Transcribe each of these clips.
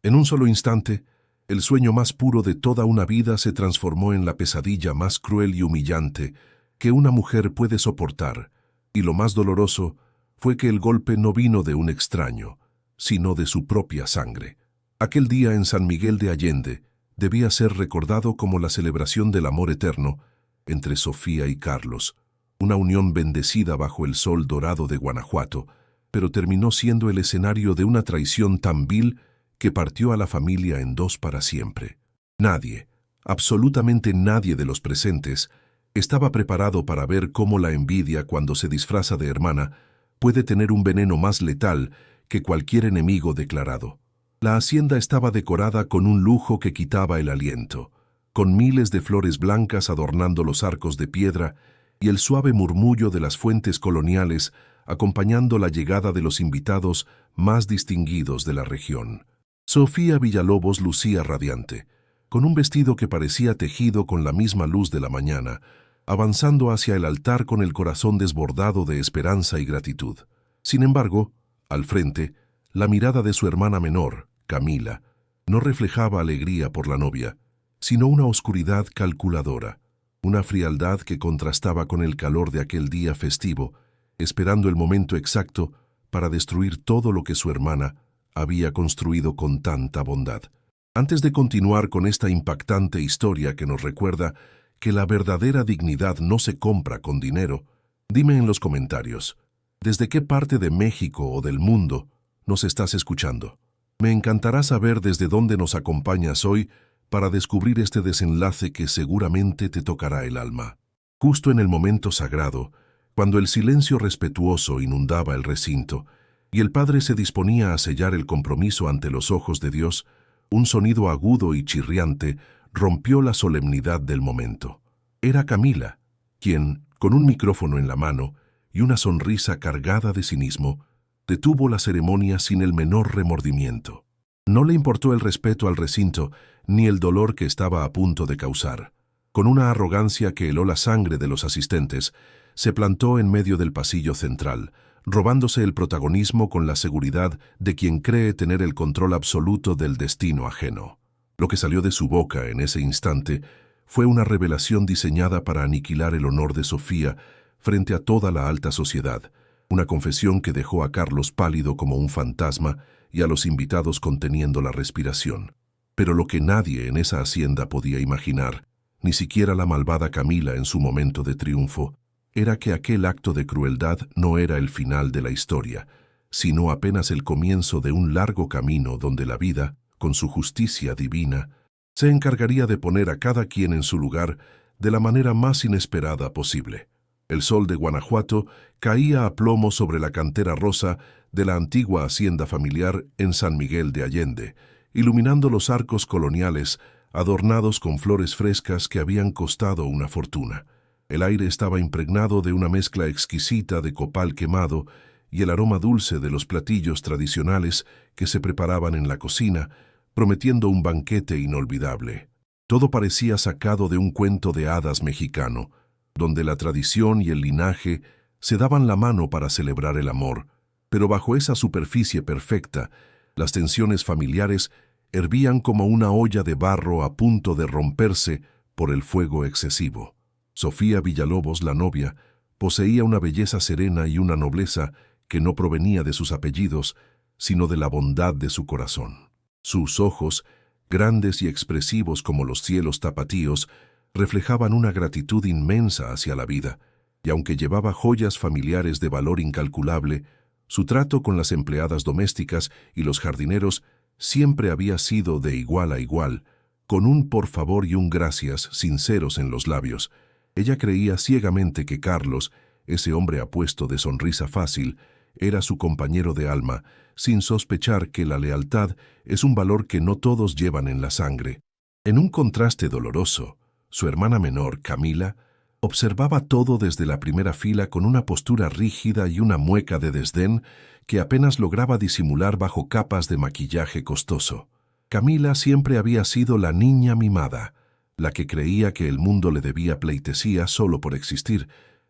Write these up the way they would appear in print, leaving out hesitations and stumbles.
En un solo instante, el sueño más puro de toda una vida se transformó en la pesadilla más cruel y humillante que una mujer puede soportar, y lo más doloroso fue que el golpe no vino de un extraño, sino de su propia sangre. Aquel día en San Miguel de Allende debía ser recordado como la celebración del amor eterno entre Sofía y Carlos, una unión bendecida bajo el sol dorado de Guanajuato, pero terminó siendo el escenario de una traición tan vil que partió a la familia en dos para siempre. Nadie, absolutamente nadie de los presentes, estaba preparado para ver cómo la envidia, cuando se disfraza de hermana, puede tener un veneno más letal que cualquier enemigo declarado. La hacienda estaba decorada con un lujo que quitaba el aliento, con miles de flores blancas adornando los arcos de piedra y el suave murmullo de las fuentes coloniales acompañando la llegada de los invitados más distinguidos de la región. Sofía Villalobos lucía radiante, con un vestido que parecía tejido con la misma luz de la mañana, avanzando hacia el altar con el corazón desbordado de esperanza y gratitud. Sin embargo, al frente, la mirada de su hermana menor, Camila, no reflejaba alegría por la novia, sino una oscuridad calculadora, una frialdad que contrastaba con el calor de aquel día festivo, esperando el momento exacto para destruir todo lo que su hermana había construido con tanta bondad. Antes de continuar con esta impactante historia que nos recuerda que la verdadera dignidad no se compra con dinero, dime en los comentarios, ¿desde qué parte de México o del mundo nos estás escuchando? Me encantará saber desde dónde nos acompañas hoy para descubrir este desenlace que seguramente te tocará el alma. Justo en el momento sagrado, cuando el silencio respetuoso inundaba el recinto y el padre se disponía a sellar el compromiso ante los ojos de Dios, un sonido agudo y chirriante rompió la solemnidad del momento. Era Camila, quien, con un micrófono en la mano y una sonrisa cargada de cinismo, detuvo la ceremonia sin el menor remordimiento. No le importó el respeto al recinto ni el dolor que estaba a punto de causar. Con una arrogancia que heló la sangre de los asistentes, se plantó en medio del pasillo central, robándose el protagonismo con la seguridad de quien cree tener el control absoluto del destino ajeno. Lo que salió de su boca en ese instante fue una revelación diseñada para aniquilar el honor de Sofía frente a toda la alta sociedad, una confesión que dejó a Carlos pálido como un fantasma y a los invitados conteniendo la respiración. Pero lo que nadie en esa hacienda podía imaginar, ni siquiera la malvada Camila en su momento de triunfo, era que aquel acto de crueldad no era el final de la historia, sino apenas el comienzo de un largo camino donde la vida, con su justicia divina, se encargaría de poner a cada quien en su lugar de la manera más inesperada posible. El sol de Guanajuato caía a plomo sobre la cantera rosa de la antigua hacienda familiar en San Miguel de Allende, iluminando los arcos coloniales adornados con flores frescas que habían costado una fortuna. El aire estaba impregnado de una mezcla exquisita de copal quemado y el aroma dulce de los platillos tradicionales que se preparaban en la cocina, prometiendo un banquete inolvidable. Todo parecía sacado de un cuento de hadas mexicano, donde la tradición y el linaje se daban la mano para celebrar el amor, pero bajo esa superficie perfecta, las tensiones familiares hervían como una olla de barro a punto de romperse por el fuego excesivo. Sofía Villalobos, la novia, poseía una belleza serena y una nobleza que no provenía de sus apellidos, sino de la bondad de su corazón. Sus ojos, grandes y expresivos como los cielos tapatíos, reflejaban una gratitud inmensa hacia la vida, y aunque llevaba joyas familiares de valor incalculable, su trato con las empleadas domésticas y los jardineros siempre había sido de igual a igual, con un por favor y un gracias sinceros en los labios. Ella creía ciegamente que Carlos, ese hombre apuesto de sonrisa fácil, era su compañero de alma, sin sospechar que la lealtad es un valor que no todos llevan en la sangre. En un contraste doloroso, su hermana menor, Camila, observaba todo desde la primera fila con una postura rígida y una mueca de desdén que apenas lograba disimular bajo capas de maquillaje costoso. Camila siempre había sido la niña mimada, la que creía que el mundo le debía pleitesía solo por existir,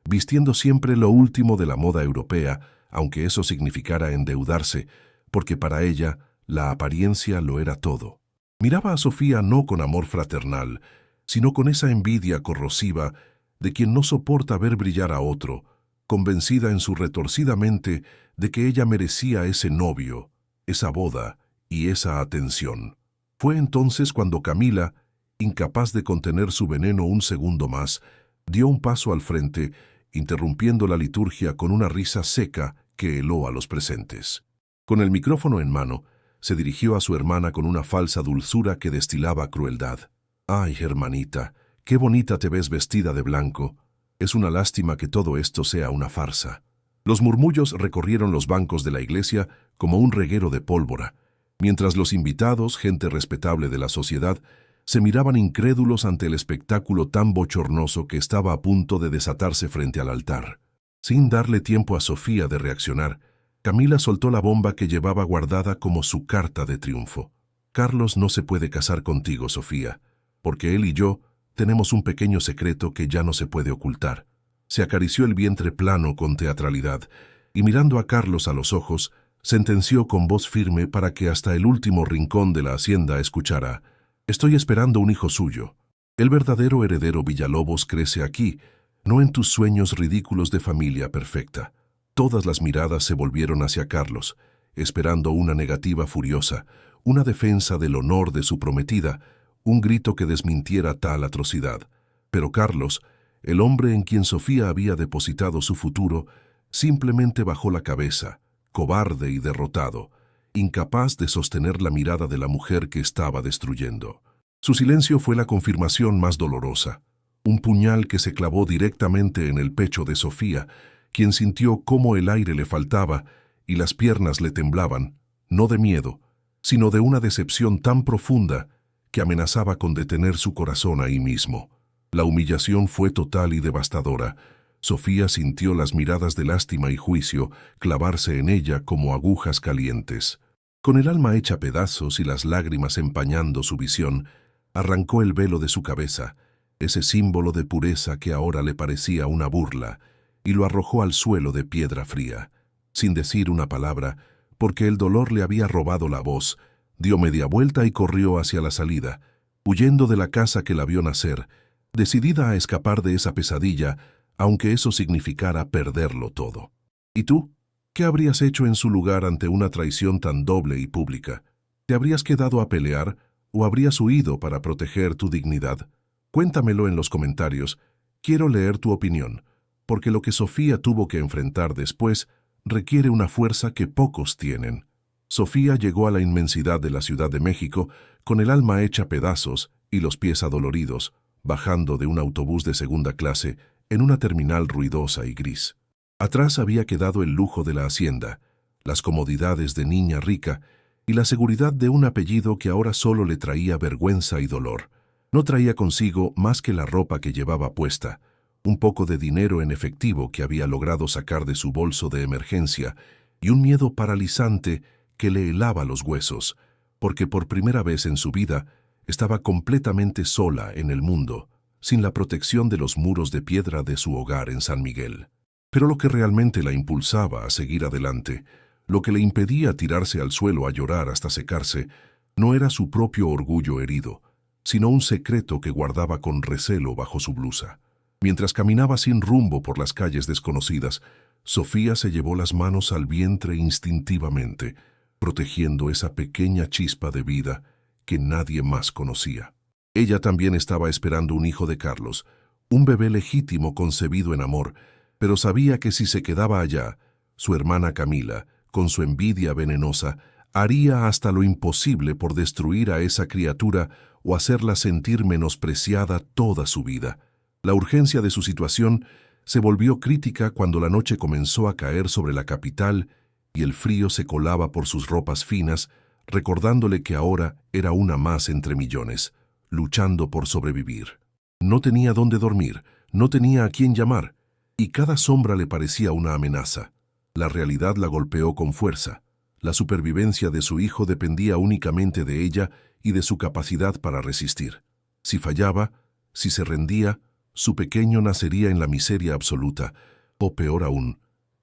vistiendo siempre lo último de la moda europea, aunque eso significara endeudarse, porque para ella La apariencia lo era todo. Miraba a Sofía no con amor fraternal, sino con esa envidia corrosiva de quien no soporta ver brillar a otro, convencida en su retorcida mente de que ella merecía ese novio, esa boda y esa atención. Fue entonces cuando Camila, incapaz de contener su veneno un segundo más, dio un paso al frente, interrumpiendo la liturgia con una risa seca que heló a los presentes. Con el micrófono en mano, se dirigió a su hermana con una falsa dulzura que destilaba crueldad. «Ay, hermanita, qué bonita te ves vestida de blanco. Es una lástima que todo esto sea una farsa». Los murmullos recorrieron los bancos de la iglesia como un reguero de pólvora, mientras los invitados, gente respetable de la sociedad, se miraban incrédulos ante el espectáculo tan bochornoso que estaba a punto de desatarse frente al altar. Sin darle tiempo a Sofía de reaccionar, Camila soltó la bomba que llevaba guardada como su carta de triunfo. «Carlos no se puede casar contigo, Sofía, porque él y yo tenemos un pequeño secreto que ya no se puede ocultar». Se acarició el vientre plano con teatralidad y, mirando a Carlos a los ojos, sentenció con voz firme para que hasta el último rincón de la hacienda escuchara: «Estoy esperando un hijo suyo. El verdadero heredero Villalobos crece aquí, no en tus sueños ridículos de familia perfecta». Todas las miradas se volvieron hacia Carlos, esperando una negativa furiosa, una defensa del honor de su prometida, un grito que desmintiera tal atrocidad. Pero Carlos, el hombre en quien Sofía había depositado su futuro, simplemente bajó la cabeza, cobarde y derrotado, incapaz de sostener la mirada de la mujer que estaba destruyendo. Su silencio fue la confirmación más dolorosa, un puñal que se clavó directamente en el pecho de Sofía, quien sintió cómo el aire le faltaba y las piernas le temblaban, no de miedo, sino de una decepción tan profunda que amenazaba con detener su corazón ahí mismo. La humillación fue total y devastadora. Sofía sintió las miradas de lástima y juicio clavarse en ella como agujas calientes. Con el alma hecha pedazos y las lágrimas empañando su visión, arrancó el velo de su cabeza, ese símbolo de pureza que ahora le parecía una burla, y lo arrojó al suelo de piedra fría. Sin decir una palabra, porque el dolor le había robado la voz, dio media vuelta y corrió hacia la salida, huyendo de la casa que la vio nacer, decidida a escapar de esa pesadilla, aunque eso significara perderlo todo. ¿Y tú? ¿Qué habrías hecho en su lugar ante una traición tan doble y pública? ¿Te habrías quedado a pelear o habrías huido para proteger tu dignidad? Cuéntamelo en los comentarios. Quiero leer tu opinión, porque lo que Sofía tuvo que enfrentar después requiere una fuerza que pocos tienen. Sofía llegó a la inmensidad de la Ciudad de México con el alma hecha pedazos y los pies adoloridos, bajando de un autobús de segunda clase en una terminal ruidosa y gris. Atrás había quedado el lujo de la hacienda, las comodidades de niña rica y la seguridad de un apellido que ahora solo le traía vergüenza y dolor. No traía consigo más que la ropa que llevaba puesta, un poco de dinero en efectivo que había logrado sacar de su bolso de emergencia y un miedo paralizante que le helaba los huesos, porque por primera vez en su vida estaba completamente sola en el mundo, sin la protección de los muros de piedra de su hogar en San Miguel. Pero lo que realmente la impulsaba a seguir adelante, lo que le impedía tirarse al suelo a llorar hasta secarse, no era su propio orgullo herido, sino un secreto que guardaba con recelo bajo su blusa. Mientras caminaba sin rumbo por las calles desconocidas, Sofía se llevó las manos al vientre instintivamente, protegiendo esa pequeña chispa de vida que nadie más conocía. Ella también estaba esperando un hijo de Carlos, un bebé legítimo concebido en amor, pero sabía que si se quedaba allá, su hermana Camila, con su envidia venenosa, haría hasta lo imposible por destruir a esa criatura o hacerla sentir menospreciada toda su vida. La urgencia de su situación se volvió crítica cuando la noche comenzó a caer sobre la capital y el frío se colaba por sus ropas finas, recordándole que ahora era una más entre millones, luchando por sobrevivir. No tenía dónde dormir, no tenía a quién llamar, y cada sombra le parecía una amenaza. La realidad la golpeó con fuerza. La supervivencia de su hijo dependía únicamente de ella y de su capacidad para resistir. Si fallaba, si se rendía, su pequeño nacería en la miseria absoluta, o peor aún,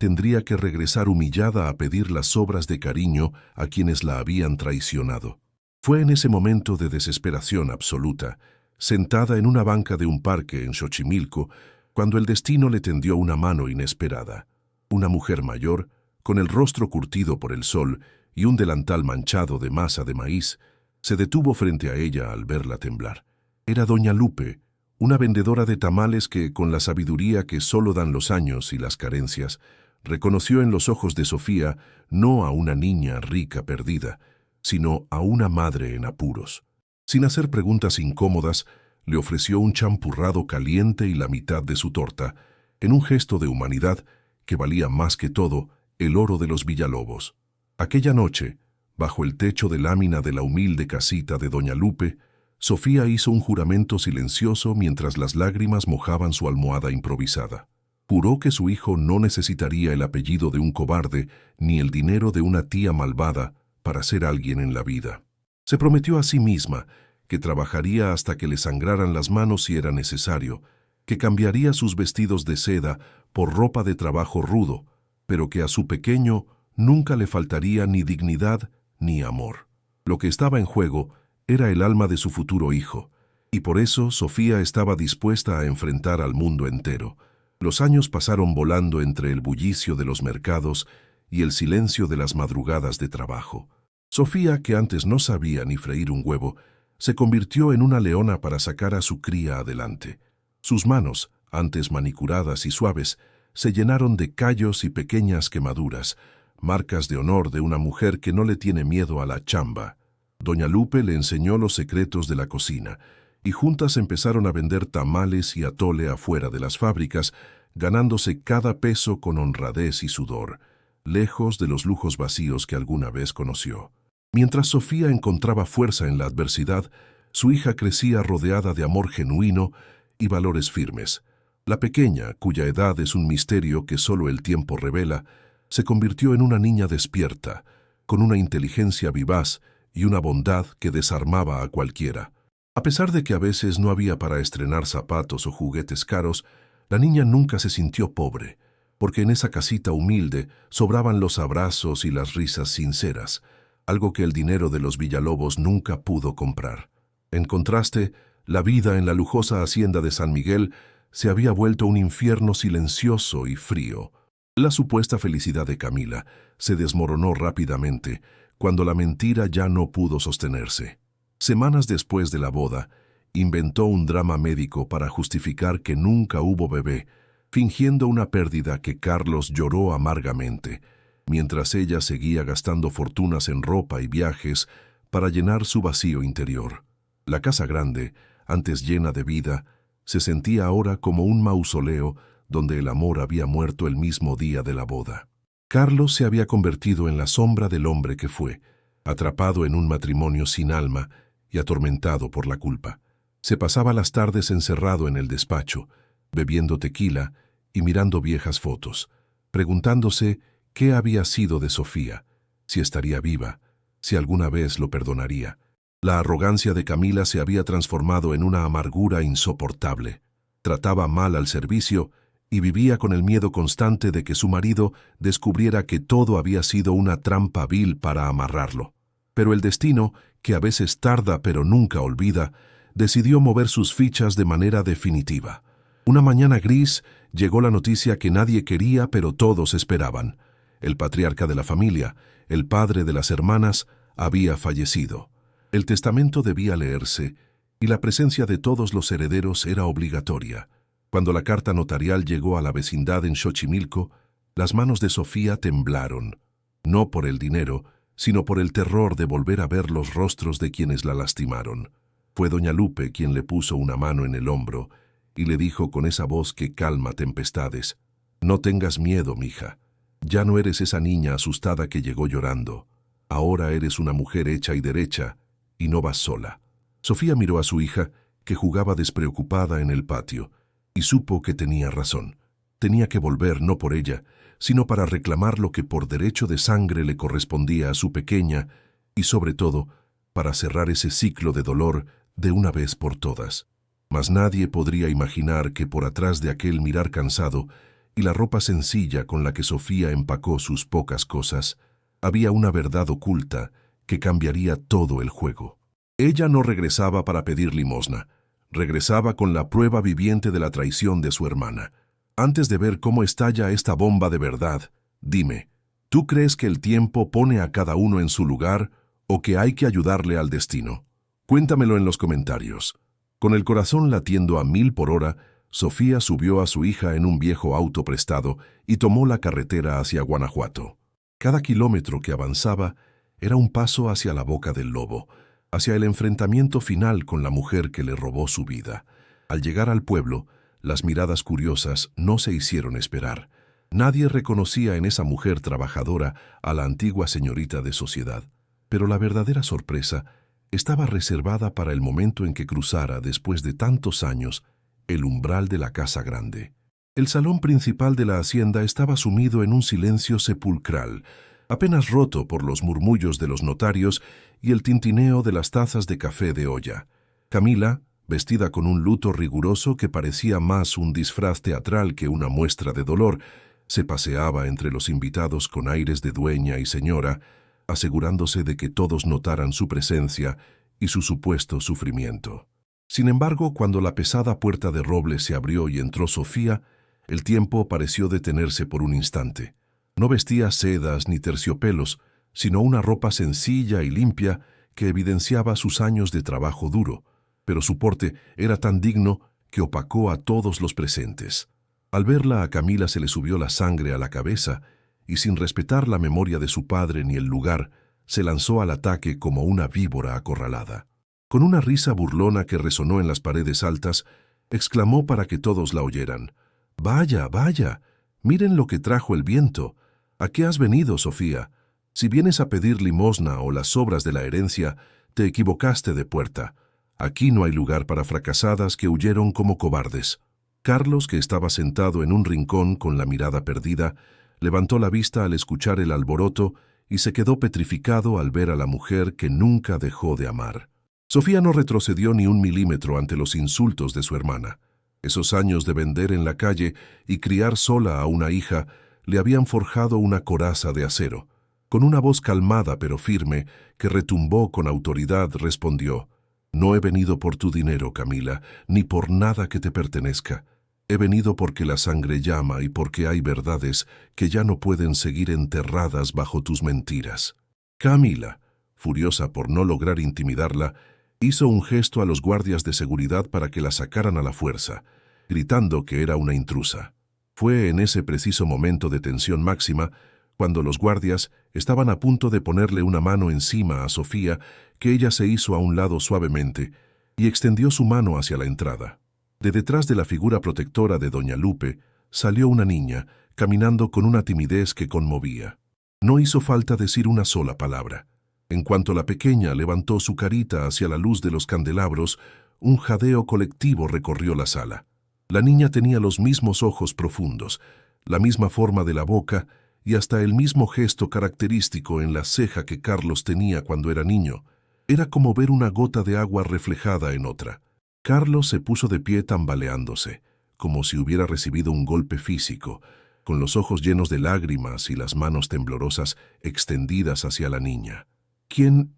tendría que regresar humillada a pedir las sobras de cariño a quienes la habían traicionado. Fue en ese momento de desesperación absoluta, sentada en una banca de un parque en Xochimilco, cuando el destino le tendió una mano inesperada. Una mujer mayor, con el rostro curtido por el sol y un delantal manchado de masa de maíz, se detuvo frente a ella al verla temblar. Era doña Lupe, una vendedora de tamales que, con la sabiduría que solo dan los años y las carencias, reconoció en los ojos de Sofía no a una niña rica perdida, sino a una madre en apuros. Sin hacer preguntas incómodas, le ofreció un champurrado caliente y la mitad de su torta, en un gesto de humanidad que valía más que todo el oro de los Villalobos. Aquella noche, bajo el techo de lámina de la humilde casita de doña Lupe, Sofía hizo un juramento silencioso mientras las lágrimas mojaban su almohada improvisada. Juró que su hijo no necesitaría el apellido de un cobarde ni el dinero de una tía malvada para ser alguien en la vida. Se prometió a sí misma que trabajaría hasta que le sangraran las manos si era necesario, que cambiaría sus vestidos de seda por ropa de trabajo rudo, pero que a su pequeño nunca le faltaría ni dignidad ni amor. Lo que estaba en juego era el alma de su futuro hijo, y por eso Sofía estaba dispuesta a enfrentar al mundo entero. Los años pasaron volando entre el bullicio de los mercados y el silencio de las madrugadas de trabajo. Sofía, que antes no sabía ni freír un huevo, se convirtió en una leona para sacar a su cría adelante. Sus manos, antes manicuradas y suaves, se llenaron de callos y pequeñas quemaduras, marcas de honor de una mujer que no le tiene miedo a la chamba. Doña Lupe le enseñó los secretos de la cocina, y juntas empezaron a vender tamales y atole afuera de las fábricas, ganándose cada peso con honradez y sudor, lejos de los lujos vacíos que alguna vez conoció. Mientras Sofía encontraba fuerza en la adversidad, su hija crecía rodeada de amor genuino y valores firmes. La pequeña, cuya edad es un misterio que solo el tiempo revela, se convirtió en una niña despierta, con una inteligencia vivaz y una bondad que desarmaba a cualquiera. A pesar de que a veces no había para estrenar zapatos o juguetes caros, la niña nunca se sintió pobre, porque en esa casita humilde sobraban los abrazos y las risas sinceras, algo que el dinero de los Villalobos nunca pudo comprar. En contraste, la vida en la lujosa hacienda de San Miguel se había vuelto un infierno silencioso y frío. La supuesta felicidad de Camila se desmoronó rápidamente cuando la mentira ya no pudo sostenerse. Semanas después de la boda, inventó un drama médico para justificar que nunca hubo bebé, fingiendo una pérdida que Carlos lloró amargamente, mientras ella seguía gastando fortunas en ropa y viajes para llenar su vacío interior. La casa grande, antes llena de vida, se sentía ahora como un mausoleo donde el amor había muerto el mismo día de la boda. Carlos se había convertido en la sombra del hombre que fue, atrapado en un matrimonio sin alma y atormentado por la culpa. Se pasaba las tardes encerrado en el despacho, bebiendo tequila y mirando viejas fotos, preguntándose qué había sido de Sofía, si estaría viva, si alguna vez lo perdonaría. La arrogancia de Camila se había transformado en una amargura insoportable. Trataba mal al servicio y vivía con el miedo constante de que su marido descubriera que todo había sido una trampa vil para amarrarlo. Pero el destino, que a veces tarda pero nunca olvida, decidió mover sus fichas de manera definitiva. Una mañana gris llegó la noticia que nadie quería pero todos esperaban. El patriarca de la familia, el padre de las hermanas, había fallecido. El testamento debía leerse y la presencia de todos los herederos era obligatoria. Cuando la carta notarial llegó a la vecindad en Xochimilco, las manos de Sofía temblaron, no por el dinero, sino por el terror de volver a ver los rostros de quienes la lastimaron. Fue doña Lupe quien le puso una mano en el hombro y le dijo con esa voz que calma tempestades: «No tengas miedo, mija. Ya no eres esa niña asustada que llegó llorando. Ahora eres una mujer hecha y derecha, y no vas sola». Sofía miró a su hija, que jugaba despreocupada en el patio, y supo que tenía razón. Tenía que volver no por ella, sino para reclamar lo que por derecho de sangre le correspondía a su pequeña, y sobre todo, para cerrar ese ciclo de dolor de una vez por todas. Mas nadie podría imaginar que por atrás de aquel mirar cansado y la ropa sencilla con la que Sofía empacó sus pocas cosas, había una verdad oculta que cambiaría todo el juego. Ella no regresaba para pedir limosna, regresaba con la prueba viviente de la traición de su hermana. Antes de ver cómo estalla esta bomba de verdad, dime, ¿tú crees que el tiempo pone a cada uno en su lugar o que hay que ayudarle al destino? Cuéntamelo en los comentarios. Con el corazón latiendo a 1000 por hora, Sofía subió a su hija en un viejo auto prestado y tomó la carretera hacia Guanajuato. Cada kilómetro que avanzaba era un paso hacia la boca del lobo, hacia el enfrentamiento final con la mujer que le robó su vida. Al llegar al pueblo, las miradas curiosas no se hicieron esperar. Nadie reconocía en esa mujer trabajadora a la antigua señorita de sociedad. Pero la verdadera sorpresa estaba reservada para el momento en que cruzara, después de tantos años, el umbral de la casa grande. El salón principal de la hacienda estaba sumido en un silencio sepulcral, apenas roto por los murmullos de los notarios y el tintineo de las tazas de café de olla. Camila, vestida con un luto riguroso que parecía más un disfraz teatral que una muestra de dolor, se paseaba entre los invitados con aires de dueña y señora, asegurándose de que todos notaran su presencia y su supuesto sufrimiento. Sin embargo, cuando la pesada puerta de roble se abrió y entró Sofía, el tiempo pareció detenerse por un instante. No vestía sedas ni terciopelos, sino una ropa sencilla y limpia que evidenciaba sus años de trabajo duro, pero su porte era tan digno que opacó a todos los presentes. Al verla, a Camila se le subió la sangre a la cabeza y, sin respetar la memoria de su padre ni el lugar, se lanzó al ataque como una víbora acorralada. Con una risa burlona que resonó en las paredes altas, exclamó para que todos la oyeran: «Vaya, vaya, miren lo que trajo el viento. ¿A qué has venido, Sofía? Si vienes a pedir limosna o las sobras de la herencia, te equivocaste de puerta. Aquí no hay lugar para fracasadas que huyeron como cobardes». Carlos, que estaba sentado en un rincón con la mirada perdida, levantó la vista al escuchar el alboroto y se quedó petrificado al ver a la mujer que nunca dejó de amar. Sofía no retrocedió ni un milímetro ante los insultos de su hermana. Esos años de vender en la calle y criar sola a una hija le habían forjado una coraza de acero. Con una voz calmada pero firme, que retumbó con autoridad, respondió: «No he venido por tu dinero, Camila, ni por nada que te pertenezca. He venido porque la sangre llama y porque hay verdades que ya no pueden seguir enterradas bajo tus mentiras». Camila, furiosa por no lograr intimidarla, hizo un gesto a los guardias de seguridad para que la sacaran a la fuerza, gritando que era una intrusa. Fue en ese preciso momento de tensión máxima, cuando los guardias estaban a punto de ponerle una mano encima a Sofía, que ella se hizo a un lado suavemente y extendió su mano hacia la entrada. De detrás de la figura protectora de doña Lupe salió una niña, caminando con una timidez que conmovía. No hizo falta decir una sola palabra. En cuanto la pequeña levantó su carita hacia la luz de los candelabros, un jadeo colectivo recorrió la sala. La niña tenía los mismos ojos profundos, la misma forma de la boca y hasta el mismo gesto característico en la ceja que Carlos tenía cuando era niño. Era como ver una gota de agua reflejada en otra. Carlos se puso de pie tambaleándose, como si hubiera recibido un golpe físico, con los ojos llenos de lágrimas y las manos temblorosas extendidas hacia la niña. «¿Quién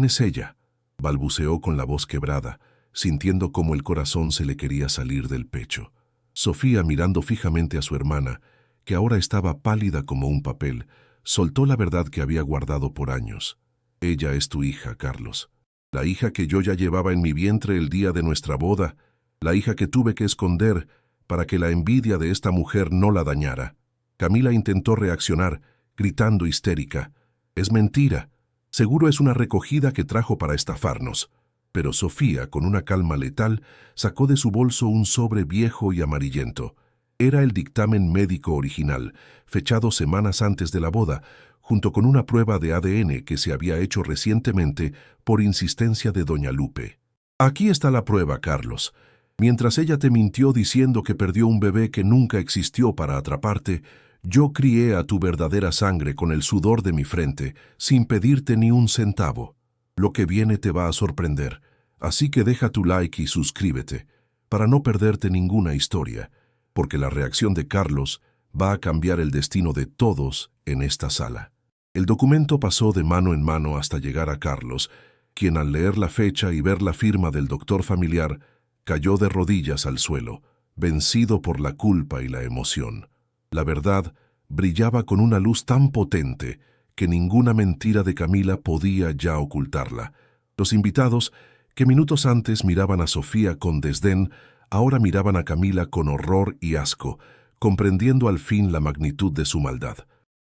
es ella?», balbuceó con la voz quebrada, sintiendo cómo el corazón se le quería salir del pecho. Sofía, mirando fijamente a su hermana, que ahora estaba pálida como un papel, soltó la verdad que había guardado por años. «Ella es tu hija, Carlos. La hija que yo ya llevaba en mi vientre el día de nuestra boda, la hija que tuve que esconder para que la envidia de esta mujer no la dañara». Camila intentó reaccionar, gritando histérica: «Es mentira. Seguro es una recogida que trajo para estafarnos». Pero Sofía, con una calma letal, sacó de su bolso un sobre viejo y amarillento. Era el dictamen médico original, fechado semanas antes de la boda, junto con una prueba de ADN que se había hecho recientemente por insistencia de doña Lupe. «Aquí está la prueba, Carlos. Mientras ella te mintió diciendo que perdió un bebé que nunca existió para atraparte, yo crié a tu verdadera sangre con el sudor de mi frente, sin pedirte ni un centavo. Lo que viene te va a sorprender, así que deja tu like y suscríbete, para no perderte ninguna historia, porque la reacción de Carlos va a cambiar el destino de todos en esta sala. El documento pasó de mano en mano hasta llegar a Carlos, quien al leer la fecha y ver la firma del doctor familiar, cayó de rodillas al suelo, vencido por la culpa y la emoción. La verdad brillaba con una luz tan potente que ninguna mentira de Camila podía ya ocultarla. Los invitados, que minutos antes miraban a Sofía con desdén, ahora miraban a Camila con horror y asco, comprendiendo al fin la magnitud de su maldad.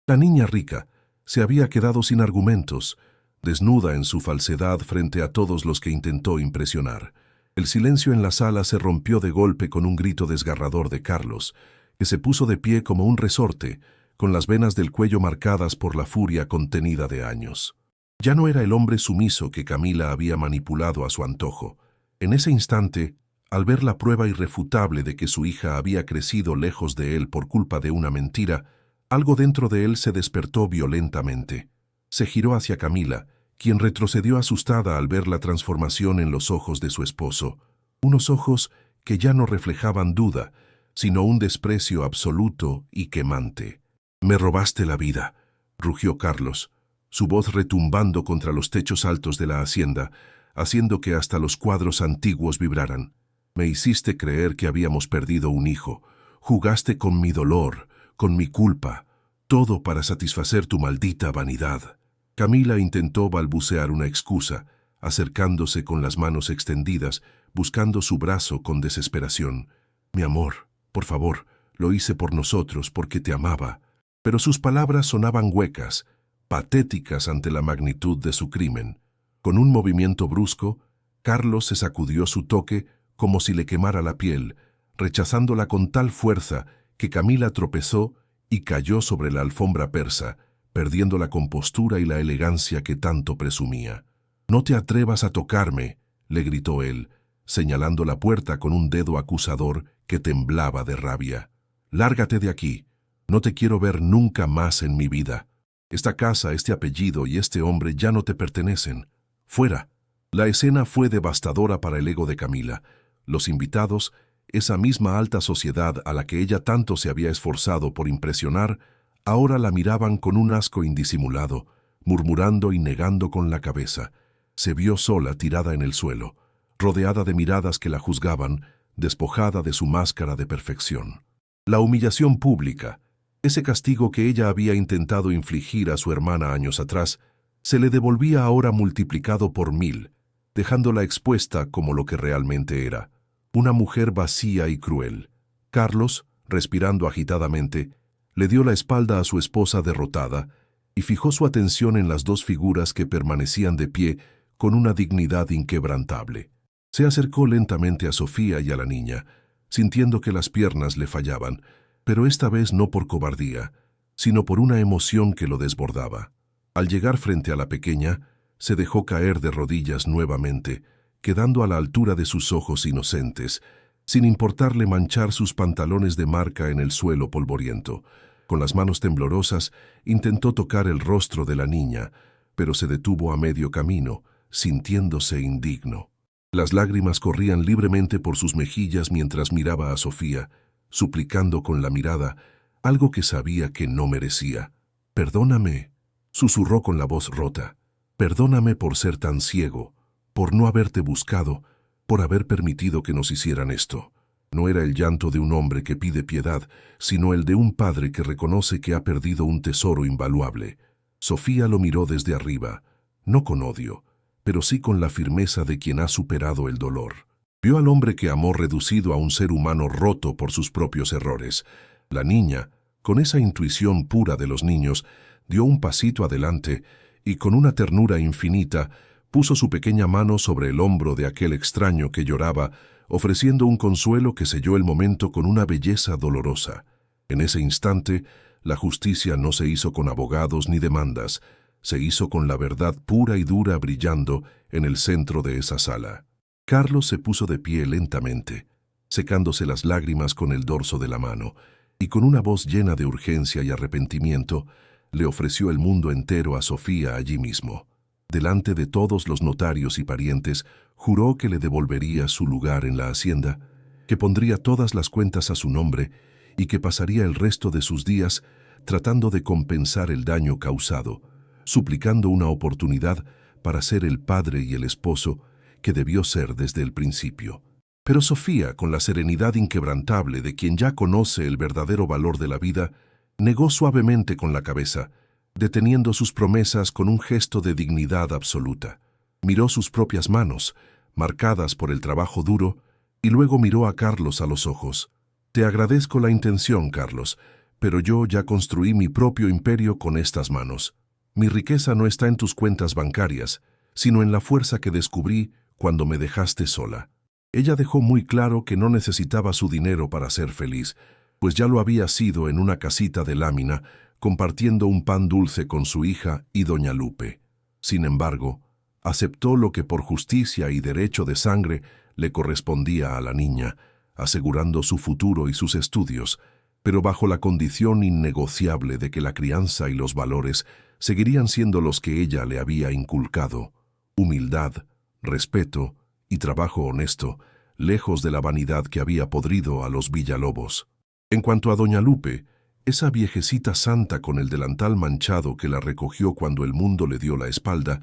La niña rica se había quedado sin argumentos, desnuda en su falsedad frente a todos los que intentó impresionar. El silencio en la sala se rompió de golpe con un grito desgarrador de Carlos, que se puso de pie como un resorte, con las venas del cuello marcadas por la furia contenida de años. Ya no era el hombre sumiso que Camila había manipulado a su antojo. En ese instante, al ver la prueba irrefutable de que su hija había crecido lejos de él por culpa de una mentira, algo dentro de él se despertó violentamente. Se giró hacia Camila, quien retrocedió asustada al ver la transformación en los ojos de su esposo, unos ojos que ya no reflejaban duda, sino un desprecio absoluto y quemante. «Me robaste la vida», rugió Carlos, su voz retumbando contra los techos altos de la hacienda, haciendo que hasta los cuadros antiguos vibraran. «Me hiciste creer que habíamos perdido un hijo, jugaste con mi dolor, con mi culpa, todo para satisfacer tu maldita vanidad». Camila intentó balbucear una excusa, acercándose con las manos extendidas, buscando su brazo con desesperación. «Mi amor, por favor, lo hice por nosotros, porque te amaba». Pero sus palabras sonaban huecas, patéticas ante la magnitud de su crimen. Con un movimiento brusco, Carlos se sacudió su toque como si le quemara la piel, rechazándola con tal fuerza que Camila tropezó y cayó sobre la alfombra persa, perdiendo la compostura y la elegancia que tanto presumía. «No te atrevas a tocarme», le gritó él, señalando la puerta con un dedo acusador que temblaba de rabia. «Lárgate de aquí. No te quiero ver nunca más en mi vida. Esta casa, este apellido y este hombre ya no te pertenecen. Fuera». La escena fue devastadora para el ego de Camila. Los invitados, esa misma alta sociedad a la que ella tanto se había esforzado por impresionar, ahora la miraban con un asco indisimulado, murmurando y negando con la cabeza. Se vio sola, tirada en el suelo, rodeada de miradas que la juzgaban, despojada de su máscara de perfección. La humillación pública, ese castigo que ella había intentado infligir a su hermana años atrás, se le devolvía ahora multiplicado por 1000, dejándola expuesta como lo que realmente era, una mujer vacía y cruel. Carlos, respirando agitadamente, le dio la espalda a su esposa derrotada y fijó su atención en las dos figuras que permanecían de pie con una dignidad inquebrantable. Se acercó lentamente a Sofía y a la niña, sintiendo que las piernas le fallaban, pero esta vez no por cobardía, sino por una emoción que lo desbordaba. Al llegar frente a la pequeña, se dejó caer de rodillas nuevamente, quedando a la altura de sus ojos inocentes, sin importarle manchar sus pantalones de marca en el suelo polvoriento. Con las manos temblorosas, intentó tocar el rostro de la niña, pero se detuvo a medio camino, sintiéndose indigno. Las lágrimas corrían libremente por sus mejillas mientras miraba a Sofía, suplicando con la mirada algo que sabía que no merecía. «Perdóname», susurró con la voz rota. «Perdóname por ser tan ciego, por no haberte buscado, por haber permitido que nos hicieran esto». No era el llanto de un hombre que pide piedad, sino el de un padre que reconoce que ha perdido un tesoro invaluable. Sofía lo miró desde arriba, no con odio, pero sí con la firmeza de quien ha superado el dolor. Vio al hombre que amó reducido a un ser humano roto por sus propios errores. La niña, con esa intuición pura de los niños, dio un pasito adelante y con una ternura infinita puso su pequeña mano sobre el hombro de aquel extraño que lloraba, ofreciendo un consuelo que selló el momento con una belleza dolorosa. En ese instante, la justicia no se hizo con abogados ni demandas, se hizo con la verdad pura y dura brillando en el centro de esa sala. Carlos se puso de pie lentamente, secándose las lágrimas con el dorso de la mano, y con una voz llena de urgencia y arrepentimiento, le ofreció el mundo entero a Sofía allí mismo. Delante de todos los notarios y parientes, juró que le devolvería su lugar en la hacienda, que pondría todas las cuentas a su nombre y que pasaría el resto de sus días tratando de compensar el daño causado, suplicando una oportunidad para ser el padre y el esposo que debió ser desde el principio. Pero Sofía, con la serenidad inquebrantable de quien ya conoce el verdadero valor de la vida, negó suavemente con la cabeza, deteniendo sus promesas con un gesto de dignidad absoluta. Miró sus propias manos, marcadas por el trabajo duro, y luego miró a Carlos a los ojos. «Te agradezco la intención, Carlos, pero yo ya construí mi propio imperio con estas manos. Mi riqueza no está en tus cuentas bancarias, sino en la fuerza que descubrí cuando me dejaste sola». Ella dejó muy claro que no necesitaba su dinero para ser feliz, pues ya lo había sido en una casita de lámina, compartiendo un pan dulce con su hija y doña Lupe. Sin embargo, aceptó lo que por justicia y derecho de sangre le correspondía a la niña, asegurando su futuro y sus estudios, pero bajo la condición innegociable de que la crianza y los valores seguirían siendo los que ella le había inculcado: humildad, respeto y trabajo honesto, lejos de la vanidad que había podrido a los Villalobos. En cuanto a doña Lupe, esa viejecita santa con el delantal manchado que la recogió cuando el mundo le dio la espalda,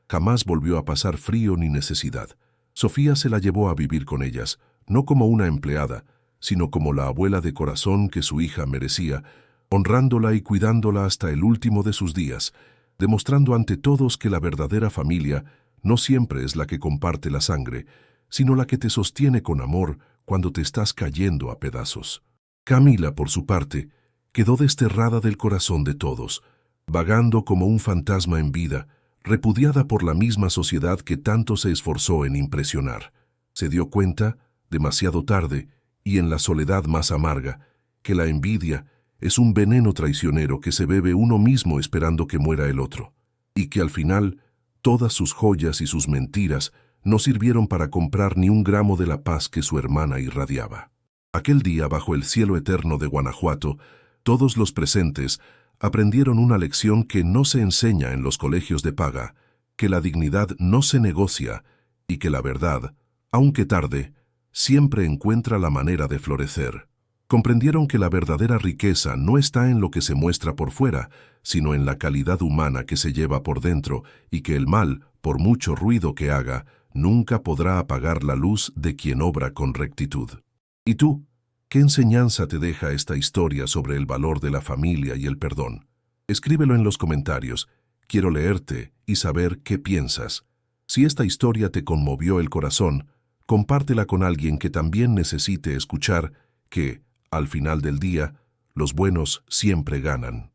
jamás volvió a pasar frío ni necesidad. Sofía se la llevó a vivir con ellas, no como una empleada, sino como la abuela de corazón que su hija merecía, honrándola y cuidándola hasta el último de sus días, demostrando ante todos que la verdadera familia no siempre es la que comparte la sangre, sino la que te sostiene con amor cuando te estás cayendo a pedazos. Camila, por su parte, quedó desterrada del corazón de todos, vagando como un fantasma en vida, repudiada por la misma sociedad que tanto se esforzó en impresionar. Se dio cuenta, demasiado tarde, y en la soledad más amarga, que la envidia es un veneno traicionero que se bebe uno mismo esperando que muera el otro, y que al final todas sus joyas y sus mentiras no sirvieron para comprar ni un gramo de la paz que su hermana irradiaba. Aquel día, bajo el cielo eterno de Guanajuato, todos los presentes aprendieron una lección que no se enseña en los colegios de paga, que la dignidad no se negocia y que la verdad, aunque tarde, siempre encuentra la manera de florecer. Comprendieron que la verdadera riqueza no está en lo que se muestra por fuera, sino en la calidad humana que se lleva por dentro, y que el mal, por mucho ruido que haga, nunca podrá apagar la luz de quien obra con rectitud. ¿Y tú? ¿Qué enseñanza te deja esta historia sobre el valor de la familia y el perdón? Escríbelo en los comentarios. Quiero leerte y saber qué piensas. Si esta historia te conmovió el corazón, compártela con alguien que también necesite escuchar que, al final del día, los buenos siempre ganan.